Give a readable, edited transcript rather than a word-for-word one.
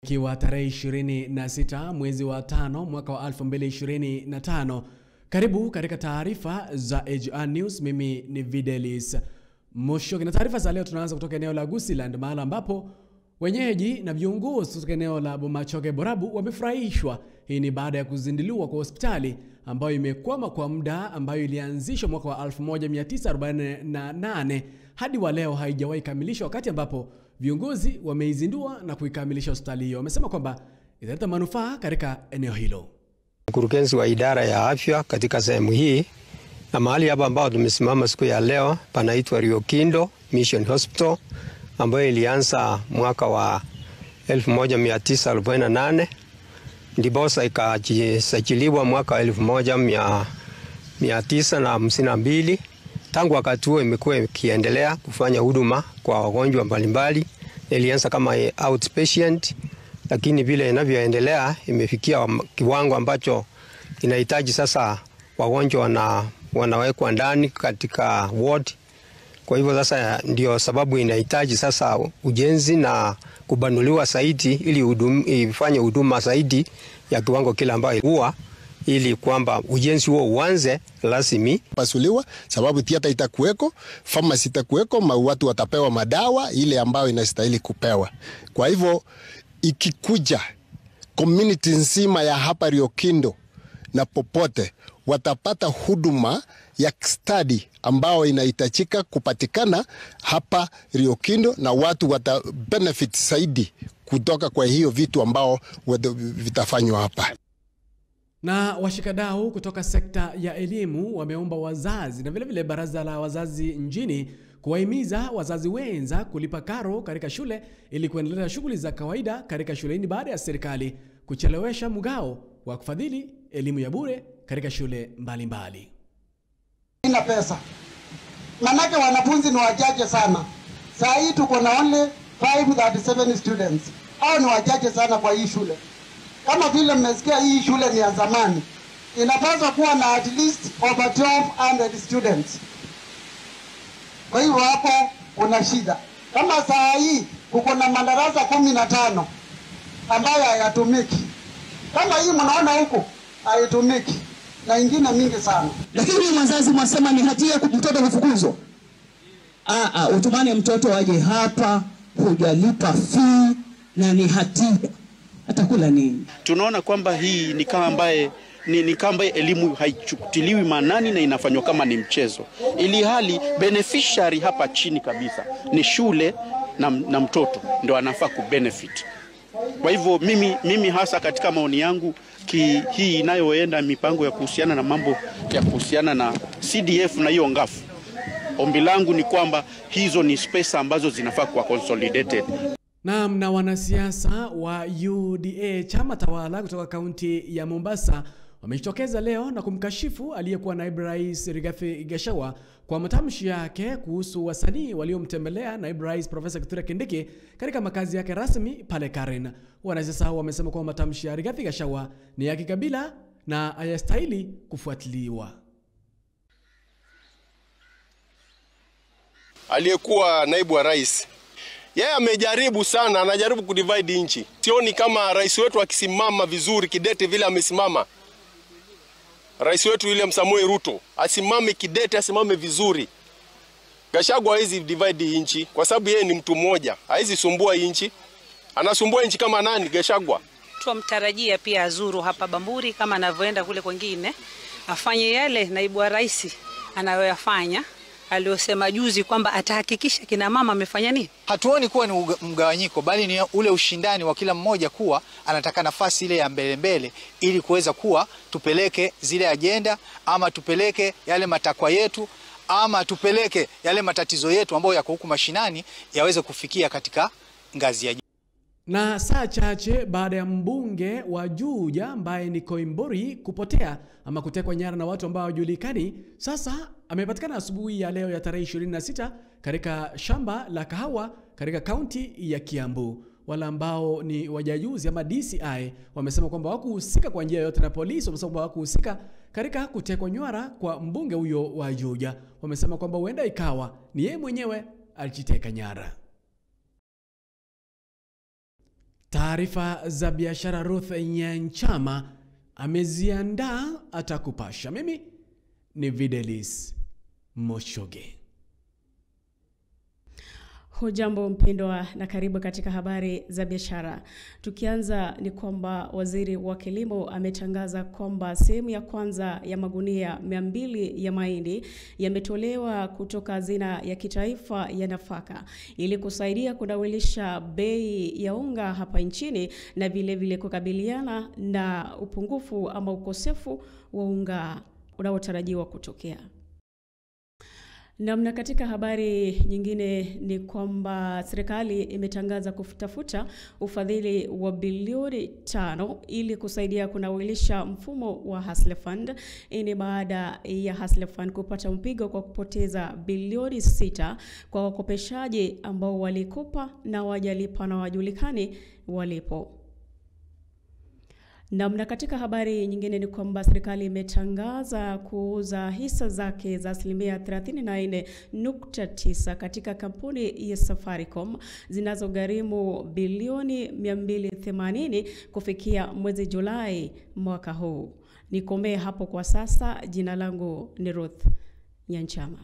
Ikiwa tarehe 26 mwezi wa 5 mwaka wa 2025. Karibu katika taarifa za AGR News. Mimi ni Videlis Moshoki, na taarifa za leo tunaanza kutoka eneo la Gusiland, mahali ambapo wenyeji na viongozi kutoka eneo la Bomachoge Borabu wamefurahishwa. Hii ni baada ya kuzinduliwa kwa hospitali ambayo imekwama kwa muda, ambayo ilianzishwa mwaka wa 1948 hadi wa leo haijawahi kamilishwa, wakati ambapo viongozi wameizindua na kuikamilisha hospitali hiyo. Wamesema kwamba italeta manufaa katika eneo hilo. Mkurugenzi wa idara ya afya katika sehemu hii, na mahali hapa ambao tumesimama siku ya leo panaitwa Riokindo Mission Hospital, ambayo ilianza mwaka wa 1948 ndiposa ikajisajiliwa mwaka wa 1952. Tangu wakati huo imekuwa ikiendelea kufanya huduma kwa wagonjwa mbalimbali. Ilianza kama outpatient, lakini vile inavyoendelea imefikia kiwango ambacho inahitaji sasa wagonjwa wanawekwa ndani katika ward. Kwa hivyo sasa ndio sababu inahitaji sasa ujenzi na kubanuliwa zaidi ili ifanye huduma zaidi ya kiwango kile ambayo huwa, ili kwamba ujenzi huo uanze lazimi pasuliwa, sababu theater itakuweko, pharmacy itakuweko, watu watapewa madawa ile ambayo inastahili kupewa. Kwa hivyo ikikuja community nzima ya hapa Riokindo na popote watapata huduma ya study ambao inahitajika kupatikana hapa Riokindo, na watu wata benefit zaidi kutoka kwa hiyo vitu ambao vitafanywa hapa. Na washikadau kutoka sekta ya elimu wameomba wazazi na vile baraza la wazazi nchini kuwahimiza wazazi wenza kulipa karo katika shule ili kuendeleza shughuli za kawaida katika shuleni baada ya serikali kuchelewesha mgao wa kufadhili elimu ya bure katika shule mbalimbali. Ina pesa. Manake wanafunzi ni wachache sana. Saa hii tuko na only 537 students. Hao ni wachache sana kwa hii shule. Kama vile mmesikia hii shule ni ya zamani, inapaswa kuwa na at least over 1200 students. Kwa hiyo hapo kuna shida. Kama saa hii kuko na madarasa 15 ambayo hayatumiki. Kama hii mnaona huko haitumiki na ingine mingi sana. Lakini wazazi mwasema ni hatia mtoto kufukuzwa. Utumane mtoto aje hapa, hujalipa fee na ni hatia. Atakula nini? Tunaona kwamba hii ni kama ambaye elimu haichukutiliwi maanani na inafanywa kama ni mchezo. Ili hali beneficiary hapa chini kabisa ni shule na mtoto ndio anafaa kubenefit. Kwa hivyo mimi hasa katika maoni yangu hii inayoenda mipango ya kuhusiana na mambo ya kuhusiana na CDF na hiyo ngafu, ombi langu ni kwamba hizo ni space ambazo zinafaa kuwa consolidated. Na wanasiasa wa UDA, chama tawala kutoka kaunti ya Mombasa, wamejitokeza leo na kumkashifu aliyekuwa naibu rais Rigathi Gachagua kwa matamshi yake kuhusu wasanii waliomtembelea naibu rais Profesa Kithure Kindiki katika makazi yake rasmi pale Karen. Wanasiasa wamesema kwa matamshi ya Rigathi Gachagua ni ya kikabila na hayastahili kufuatiliwa. Aliyekuwa naibu wa rais, yeye amejaribu sana, anajaribu kudivide nchi. Sioni kama rais wetu akisimama vizuri kidete vile amesimama. Rais wetu William Samoei Ruto asimame kidete, asimame vizuri. Gachagua haizi divide nchi kwa sababu yeye ni mtu mmoja. Haizi sumbua nchi. Anasumbua nchi kama nani? Gachagua. Tuamtarajia pia azuru hapa Bamburi kama anavyoenda kule kwingine. Afanye yale naibu wa rais anayoyafanya, aliosema juzi kwamba atahakikisha kina mama amefanya nini. Hatuoni kuwa ni mgawanyiko, bali ni ule ushindani wa kila mmoja kuwa anataka nafasi ile ya mbele ili kuweza kuwa tupeleke zile agenda, ama tupeleke yale matakwa yetu, ama tupeleke yale matatizo yetu ambayo yako huku mashinani yaweze kufikia katika ngazi ya juu. Na saa chache baada ya mbunge wa Juja ambaye ni Koimburi kupotea ama kutekwa nyara na watu ambao hawajulikani, sasa amepatikana asubuhi ya leo ya tarehe 26 katika shamba la kahawa katika kaunti ya Kiambu. Wale ambao ni wajajuzi ama DCI wamesema kwamba hawakuhusika kwa njia yoyote, na polisi wamesema kwamba hawakuhusika katika kutekwa nyara kwa mbunge huyo wa Juja. Wamesema kwamba huenda ikawa ni yeye mwenyewe alijiteka nyara. Taarifa za biashara Ruth Nyanchama ameziandaa, atakupasha. Mimi ni Videlis Moshoge. Hujambo mpendwa na karibu katika habari za biashara. Tukianza ni kwamba waziri wa kilimo ametangaza kwamba sehemu ya kwanza ya magunia 200 ya mahindi yametolewa kutoka hazina ya kitaifa ya nafaka ili kusaidia kunawilisha bei ya unga hapa nchini na vile kukabiliana na upungufu ama ukosefu wa unga unaotarajiwa kutokea. Na katika habari nyingine ni kwamba serikali imetangaza kutafuta ufadhili wa bilioni 5 ili kusaidia kunawilisha mfumo wa Hustler Fund. Ini baada ya Hustler Fund kupata mpigo kwa kupoteza bilioni 6 kwa wakopeshaji ambao walikopa na wajalipa na wajulikani walipo. Na katika habari nyingine ni kwamba serikali imetangaza kuuza hisa zake za 34.9 katika kampuni ya Safaricom zinazogharimu bilioni 280 kufikia mwezi Julai mwaka huu. Nikomee hapo kwa sasa. Jina langu ni Ruth Nyanchama.